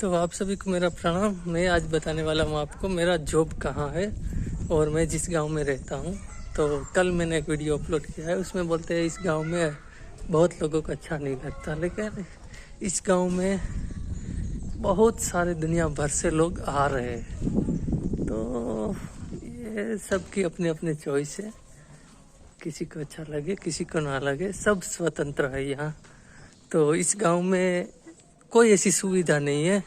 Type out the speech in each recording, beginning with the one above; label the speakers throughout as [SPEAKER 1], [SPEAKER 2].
[SPEAKER 1] तो आप सभी को मेरा प्रणाम। मैं आज बताने वाला हूँ आपको मेरा जॉब कहाँ है और मैं जिस गांव में रहता हूँ। तो कल मैंने एक वीडियो अपलोड किया है, उसमें बोलते हैं इस गांव में बहुत लोगों को अच्छा नहीं लगता, लेकिन इस गांव में बहुत सारे दुनिया भर से लोग आ रहे हैं। तो ये सबकी अपनी अपनी चॉइस है, किसी को अच्छा लगे किसी को ना लगे, सब स्वतंत्र है यहाँ। तो इस गांव में कोई ऐसी सुविधा नहीं है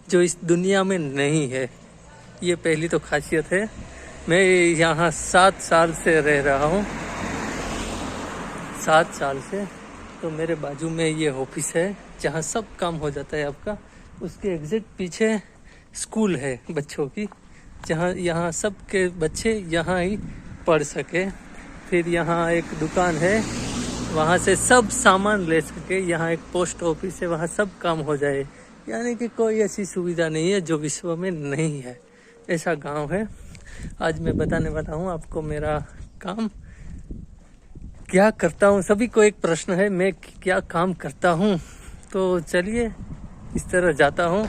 [SPEAKER 1] जो इस दुनिया में नहीं है, ये पहली तो खासियत है। मैं यहाँ 7 साल से रह रहा हूँ, 7 साल से। तो मेरे बाजू में ये ऑफिस है जहाँ सब काम हो जाता है आपका। उसके एग्जैक्ट पीछे स्कूल है बच्चों की, जहाँ यहाँ सब के बच्चे यहाँ ही पढ़ सके। फिर यहाँ एक दुकान है, वहाँ से सब सामान ले सके। यहाँ एक पोस्ट ऑफिस है, वहाँ सब काम हो जाए। यानी कि कोई ऐसी सुविधा नहीं है जो विश्व में नहीं है, ऐसा गांव है। आज मैं बताने वाला हूँ आपको मेरा काम क्या करता हूँ। सभी को एक प्रश्न है, मैं क्या काम करता हूँ। तो चलिए इस तरह जाता हूँ।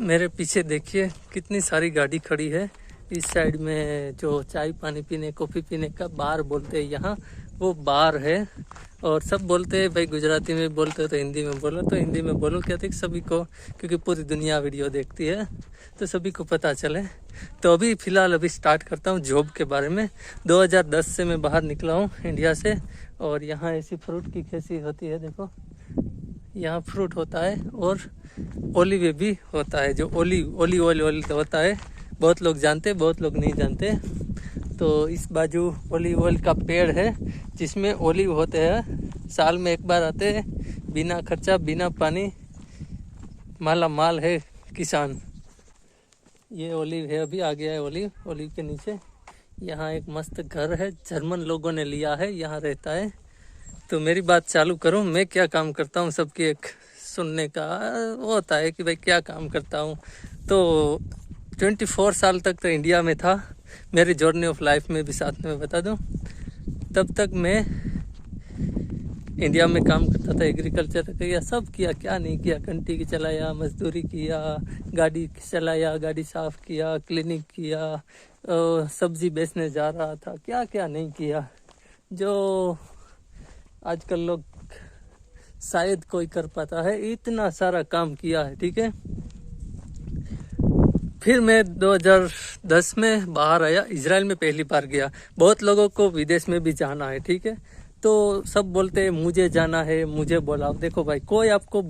[SPEAKER 1] मेरे पीछे देखिए कितनी सारी गाड़ी खड़ी है। इस साइड में जो चाय पानी पीने कॉफ़ी पीने का बार बोलते हैं यहाँ, वो बार है। और सब बोलते हैं भाई गुजराती में बोलते हो तो हिंदी में बोलो, तो हिंदी में बोलो क्या थी सभी को, क्योंकि पूरी दुनिया वीडियो देखती है तो सभी को पता चले। तो अभी फ़िलहाल अभी स्टार्ट करता हूँ जॉब के बारे में। 2010 से मैं बाहर निकला हूँ इंडिया से, और यहाँ ऐसी फ्रूट की खेती होती है। देखो यहाँ फ्रूट होता है और ओलिव भी होता है, जो ओलिव ऑयल होता है। बहुत लोग जानते, बहुत लोग नहीं जानते। तो इस बाजू ओलिव ऑयल का पेड़ है जिसमें ओलिव होते हैं, साल में एक बार आते हैं, बिना खर्चा बिना पानी, माला माल है किसान। ये ओलिव है, अभी आ गया है ओलिव के नीचे। यहाँ एक मस्त घर है, जर्मन लोगों ने लिया है, यहाँ रहता है। तो मेरी बात चालू करूँ, मैं क्या काम करता हूँ। सबकी एक सुनने का वो होता है कि भाई क्या काम करता हूँ। तो 24 साल तक तो इंडिया में था, मेरी जर्नी ऑफ लाइफ में भी साथ में बता दूँ। तब तक मैं इंडिया में काम करता था, एग्रीकल्चर किया, सब किया, क्या नहीं किया। घंटी की चलाया, मजदूरी किया, गाड़ी चलाया, गाड़ी साफ किया, क्लीनिक किया, सब्जी बेचने जा रहा था, क्या क्या नहीं किया जो आजकल लोग शायद कोई कर पाता है। इतना सारा काम किया है, ठीक है। फिर मैं 2010 में बाहर आया, इजराइल में पहली बार गया। बहुत लोगों को विदेश में भी जाना है, ठीक है। तो सब बोलते हैं मुझे जाना है, मुझे बुलाओ। देखो भाई, कोई आपको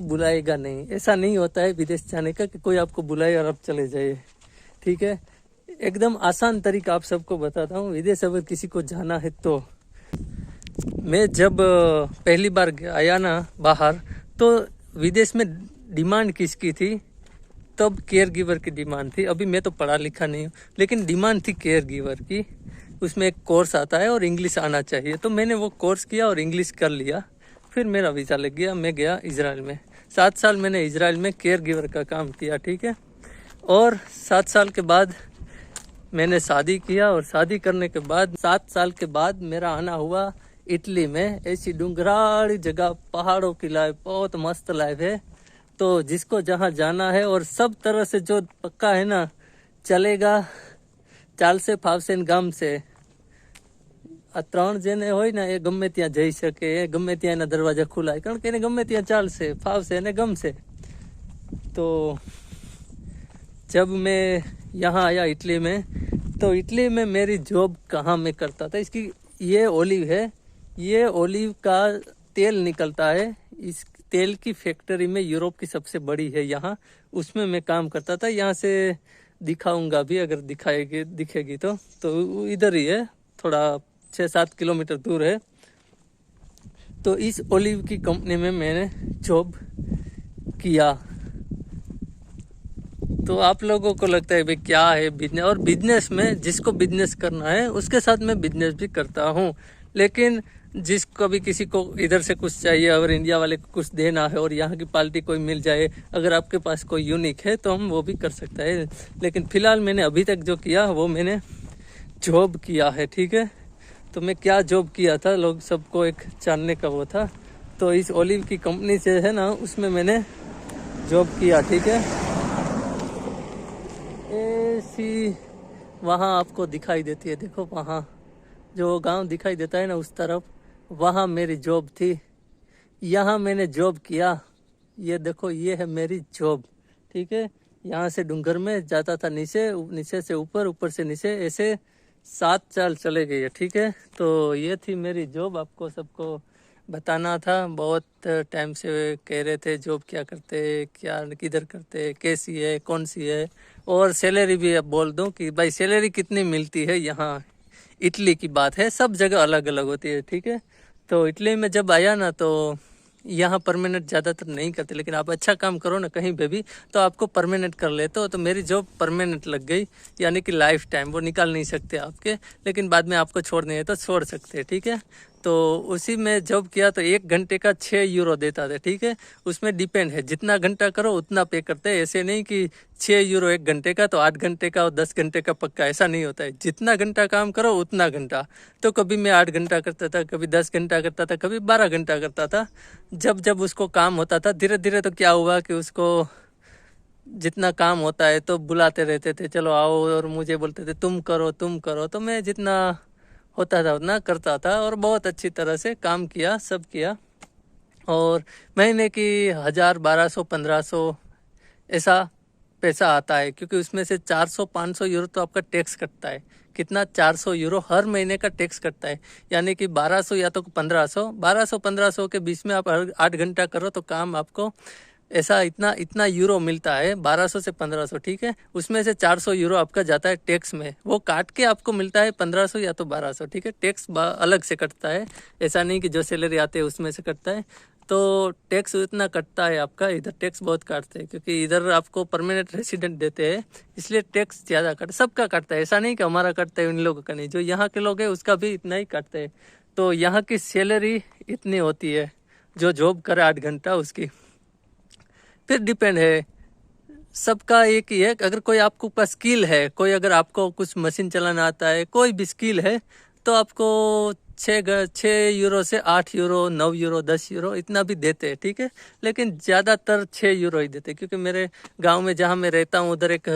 [SPEAKER 1] बुलाएगा नहीं, ऐसा नहीं होता है विदेश जाने का कि कोई आपको बुलाए और आप चले जाइए, ठीक है। एकदम आसान तरीका आप सबको बताता हूँ विदेश अगर किसी को जाना है तो। मैं जब पहली बार आया ना बाहर, तो विदेश में डिमांड किसकी थी, तब केयर गिवर की डिमांड थी। अभी मैं तो पढ़ा लिखा नहीं हूँ, लेकिन डिमांड थी केयर गिवर की। उसमें एक कोर्स आता है और इंग्लिश आना चाहिए, तो मैंने वो कोर्स किया और इंग्लिश कर लिया। फिर मेरा वीज़ा लग गया, मैं गया इजराइल में। 7 साल मैंने इजराइल में केयर गिवर का काम किया, ठीक है। और 7 साल के बाद मैंने शादी किया, और शादी करने के बाद 7 साल के बाद मेरा आना हुआ इटली में। ऐसी डूंगराड़ी जगह, पहाड़ों की लाइफ, बहुत मस्त लाइफ है। तो जिसको जहाँ जाना है, और सब तरह से जो पक्का है ना, चलेगा ચાલશે ફાવશે ને ગામશે, આ 3 જેને હોય ને એ ગમે ત્યાં જઈ શકે, એ ગમે ત્યાં એના દરવાજા ખુલાય, કારણ કે એને ગમે ત્યાં ચાલશે, ફાવશે અને ગમશે। तो जब मैं यहाँ आया इटली में, तो इटली में मेरी जॉब कहाँ मैं करता था, इसकी ये ओलिव है, ये ओलिव का तेल निकलता है। इस तेल की फैक्ट्री में यूरोप की सबसे बड़ी है यहाँ, उसमें मैं काम करता था। यहाँ से दिखाऊंगा भी, अगर दिखेगी तो इधर ही है, थोड़ा 6-7 किलोमीटर दूर है। तो इस ओलिव की कंपनी में मैंने जॉब किया। तो आप लोगों को लगता है भाई क्या है बिजनेस, और बिजनेस में जिसको बिजनेस करना है उसके साथ मैं बिजनेस भी करता हूँ। लेकिन जिसको भी किसी को इधर से कुछ चाहिए, अगर इंडिया वाले को कुछ देना है और यहाँ की पार्टी कोई मिल जाए, अगर आपके पास कोई यूनिक है तो हम वो भी कर सकते हैं। लेकिन फ़िलहाल मैंने अभी तक जो किया वो मैंने जॉब किया है, ठीक है। तो मैं क्या जॉब किया था, लोग सबको एक जानने का वो था। तो इस ओलिव की कंपनी से है ना, उसमें मैंने जॉब किया, ठीक है। ऐसी वहाँ आपको दिखाई देती है, देखो वहाँ जो गांव दिखाई देता है ना उस तरफ, वहाँ मेरी जॉब थी। यहाँ मैंने जॉब किया, ये देखो ये है मेरी जॉब, ठीक है। यहाँ से डूंगर में जाता था नीचे, नीचे से ऊपर, ऊपर से नीचे, ऐसे 7 साल चले गए, ठीक है। तो ये थी मेरी जॉब, आपको सबको बताना था। बहुत टाइम से कह रहे थे जॉब क्या करते, क्या किधर करते, कैसी है, कौन सी है, और सैलरी भी अब बोल दूं कि भाई सैलरी कितनी मिलती है यहाँ। इटली की बात है, सब जगह अलग अलग होती है, ठीक है। तो इटली में जब आया ना, तो यहाँ परमानेंट ज़्यादातर नहीं करते, लेकिन आप अच्छा काम करो ना कहीं पे भी तो आपको परमानेंट कर लेते हो। तो मेरी जॉब परमानेंट लग गई, यानी कि लाइफ टाइम, वो निकाल नहीं सकते आपके, लेकिन बाद में आपको छोड़ने है तो छोड़ सकते हैं, ठीक है। तो उसी में जॉब किया, तो 1 घंटे का 6 यूरो देता था, ठीक है। उसमें डिपेंड है, जितना घंटा करो उतना पे करते हैं। ऐसे नहीं कि 6 यूरो 1 घंटे का तो 8 घंटे का और 10 घंटे का पक्का, ऐसा नहीं होता है। जितना घंटा काम करो उतना घंटा। तो कभी मैं 8 घंटा करता था, कभी 10 घंटा करता था, कभी 12 घंटा करता था, जब जब उसको काम होता था। धीरे धीरे तो क्या हुआ कि उसको जितना काम होता है तो बुलाते रहते थे, चलो आओ, और मुझे बोलते थे तुम करो तुम करो। तो मैं जितना होता था उतना करता था, और बहुत अच्छी तरह से काम किया, सब किया। और महीने की 1000, 1200, 1500 ऐसा पैसा आता है, क्योंकि उसमें से 400-500 यूरो तो आपका टैक्स कटता है। कितना? 400 यूरो हर महीने का टैक्स कटता है, यानी कि 1200 या तो 1500 के बीच में आप हर 8 घंटा करो तो काम आपको ऐसा इतना इतना यूरो मिलता है, 1200 से 1500, ठीक है। उसमें से 400 यूरो आपका जाता है टैक्स में, वो काट के आपको मिलता है 1500 या तो 1200, ठीक है। टैक्स अलग से कटता है, ऐसा नहीं कि जो सैलरी आते हैं उसमें से कटता है। तो टैक्स इतना कटता है आपका, इधर टैक्स बहुत काटते हैं, क्योंकि इधर आपको परमानेंट रेसिडेंट देते हैं, इसलिए टैक्स ज़्यादा कट, सबका कटता है। ऐसा नहीं कि हमारा कटता है, इन लोगों का नहीं, जो यहाँ के लोग हैं उसका भी इतना ही कटते हैं। तो यहाँ की सैलरी इतनी होती है, जो जॉब करे 8 घंटा उसकी। फिर डिपेंड है, सबका एक ही है। अगर कोई आपको पास स्किल है, कोई अगर आपको कुछ मशीन चलाना आता है, कोई भी स्किल है, तो आपको 6 यूरो से 8 यूरो, 9 यूरो, 10 यूरो इतना भी देते हैं, ठीक है। लेकिन ज़्यादातर 6 यूरो ही देते हैं, क्योंकि मेरे गांव में जहाँ मैं रहता हूँ उधर एक,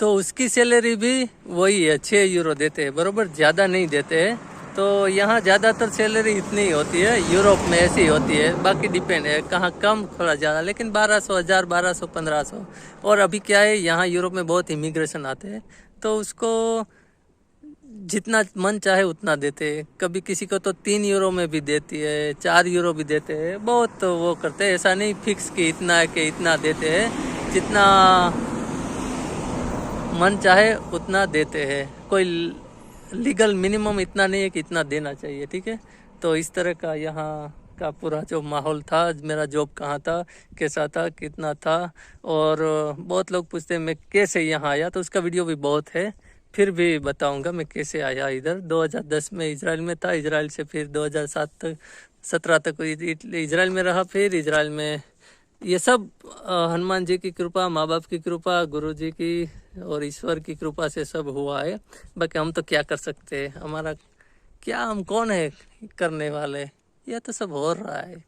[SPEAKER 1] तो उसकी सैलरी भी वही है, 6 यूरो देते हैं, बराबर, ज़्यादा नहीं देते हैं। तो यहाँ ज़्यादातर सैलरी इतनी ही होती है, यूरोप में ऐसी ही होती है। बाकी डिपेंड है, कहाँ कम थोड़ा ज़्यादा, लेकिन 1200, 1000, 1200, 1500। और अभी क्या है, यहाँ यूरोप में बहुत इमिग्रेशन आते हैं, तो उसको जितना मन चाहे उतना देते हैं। कभी किसी को तो 3 यूरो में भी देती है, 4 यूरो भी देते हैं, बहुत तो वो करते हैं। ऐसा नहीं फिक्स कि इतना है कि इतना देते हैं, जितना मन चाहे उतना देते हैं। कोई लीगल मिनिमम इतना नहीं है कि इतना देना चाहिए, ठीक है। तो इस तरह का यहाँ का पूरा जो माहौल था, मेरा जॉब कहाँ था, कैसा था, कितना था। और बहुत लोग पूछते हैं मैं कैसे यहाँ आया, तो उसका वीडियो भी बहुत है, फिर भी बताऊंगा मैं कैसे आया इधर। 2010 में इजराइल में था, इजराइल से फिर 2007 तक, 17 तक इजराइल में रहा। फिर इजराइल में ये सब हनुमान जी की कृपा, माँ बाप की कृपा, गुरु जी की और ईश्वर की कृपा से सब हुआ है। बाकी हम तो क्या कर सकते हैं, हमारा क्या, हम कौन है करने वाले, यह तो सब हो रहा है।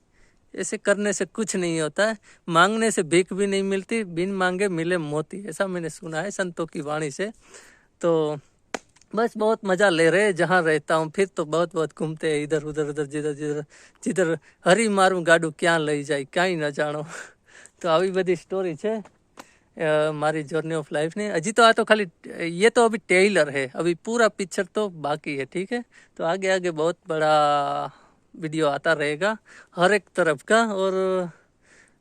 [SPEAKER 1] ऐसे करने से कुछ नहीं होता है, मांगने से भीख भी नहीं मिलती, बिन मांगे मिले मोती, ऐसा मैंने सुना है संतों की वाणी से। तो बस बहुत मज़ा ले रहे हैं जहाँ रहता हूँ। फिर तो बहुत बहुत घूमते हैं इधर उधर उधर, जिधर जिधर जिधर हरी मारूं गाडू क्या लई जाए ક્યાંય ન જાણો। तो આવી બધી स्टोरी है मारी जर्नी ऑफ लाइफ ने। अजी तो आ तो खाली ये तो अभी टेलर है, अभी पूरा पिक्चर तो बाकी है, ठीक है। तो आगे आगे बहुत बड़ा वीडियो आता रहेगा हर एक तरफ का, और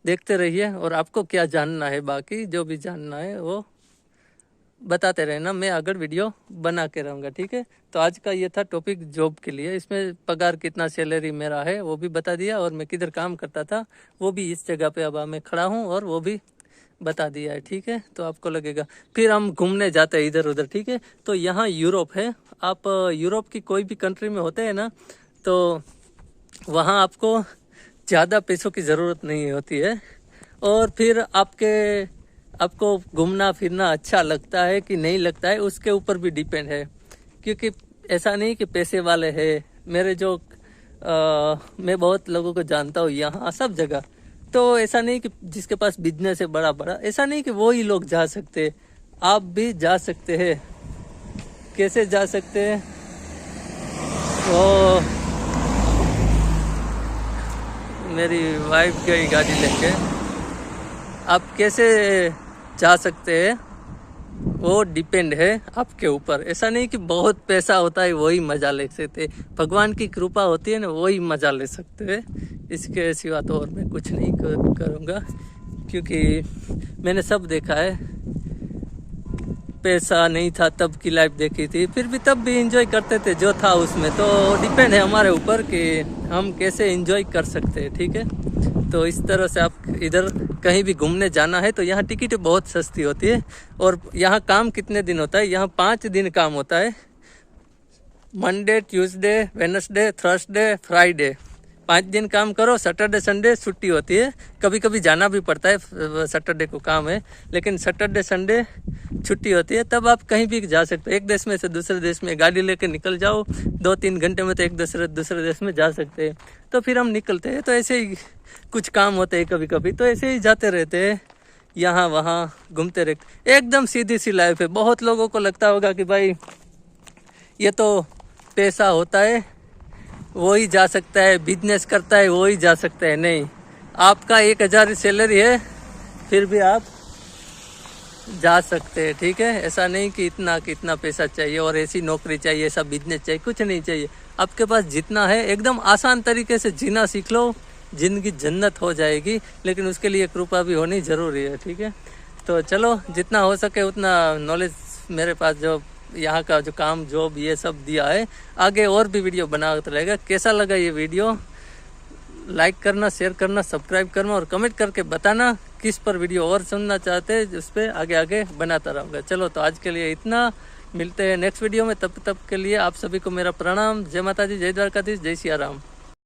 [SPEAKER 1] देखते रहिए। और आपको क्या जानना है, बाकी जो भी जानना है वो बताते रहना, मैं अगर वीडियो बना के रहूँगा, ठीक है। तो आज का ये था टॉपिक जॉब के लिए, इसमें पगार कितना सैलरी मेरा है वो भी बता दिया, और मैं किधर काम करता था वो भी, इस जगह पे अब मैं खड़ा हूँ और वो भी बता दिया है, ठीक है। तो आपको लगेगा, फिर हम घूमने जाते हैं इधर उधर, ठीक है। तो यहाँ यूरोप है, आप यूरोप की कोई भी कंट्री में होते हैं ना, तो वहाँ आपको ज़्यादा पैसों की ज़रूरत नहीं होती है। और फिर आपको घूमना फिरना अच्छा लगता है कि नहीं लगता है, उसके ऊपर भी डिपेंड है। क्योंकि ऐसा नहीं कि पैसे वाले हैं, मेरे जो मैं बहुत लोगों को जानता हूँ यहाँ सब जगह। तो ऐसा नहीं कि जिसके पास बिजनेस है बड़ा बड़ा, ऐसा नहीं कि वो ही लोग जा सकते, आप भी जा सकते हैं। कैसे जा सकते हैं? वो मेरी वाइफ गई गाड़ी लेके, आप कैसे जा सकते हैं वो डिपेंड है आपके ऊपर। ऐसा नहीं कि बहुत पैसा होता है वही मज़ा ले सकते, भगवान की कृपा होती है ना, वही मज़ा ले सकते हैं। इसके सिवा तो और मैं कुछ नहीं करूँगा, क्योंकि मैंने सब देखा है। पैसा नहीं था तब की लाइफ देखी थी, फिर भी तब भी एंजॉय करते थे जो था उसमें। तो डिपेंड है हमारे ऊपर कि हम कैसे एंजॉय कर सकते हैं, ठीक है। तो इस तरह से आप इधर कहीं भी घूमने जाना है तो यहाँ टिकटें बहुत सस्ती होती है। और यहाँ काम कितने दिन होता है? यहाँ 5 दिन काम होता है, Monday, Tuesday, Wednesday, Thursday, Friday. 5 दिन काम करो, सैटरडे संडे छुट्टी होती है। कभी कभी जाना भी पड़ता है, सैटरडे को काम है, लेकिन सैटरडे संडे छुट्टी होती है। तब आप कहीं भी जा सकते हो, एक देश में से दूसरे देश में गाड़ी लेके निकल जाओ, 2-3 घंटे में तो एक दूसरे देश में जा सकते हैं। तो फिर हम निकलते हैं, तो ऐसे ही कुछ काम होते हैं कभी कभी, तो ऐसे ही जाते रहते हैं, यहाँ वहाँ घूमते रहते। एकदम सीधी सी लाइफ है। बहुत लोगों को लगता होगा कि भाई ये तो पैसा होता है वो ही जा सकता है, बिजनेस करता है वो ही जा सकता है। नहीं, आपका 1000 सैलरी है फिर भी आप जा सकते हैं, ठीक है। ऐसा नहीं कि इतना पैसा चाहिए और ऐसी नौकरी चाहिए, ऐसा बिजनेस चाहिए, कुछ नहीं चाहिए। आपके पास जितना है एकदम आसान तरीके से जीना सीख लो, जिंदगी जन्नत हो जाएगी। लेकिन उसके लिए कृपा भी होनी जरूरी है, ठीक है। तो चलो, जितना हो सके उतना नॉलेज मेरे पास जो यहाँ का जो काम जॉब ये सब दिया है, आगे और भी वीडियो बनाते रहेगा। कैसा लगा ये वीडियो? लाइक करना, शेयर करना, सब्सक्राइब करना और कमेंट करके बताना किस पर वीडियो और सुनना चाहते हैं, उस पर आगे बनाता रहूँगा। चलो, तो आज के लिए इतना, मिलते हैं नेक्स्ट वीडियो में। तब के लिए आप सभी को मेरा प्रणाम। जय माता दी, जय द्वारकाधीश, जय सिया राम।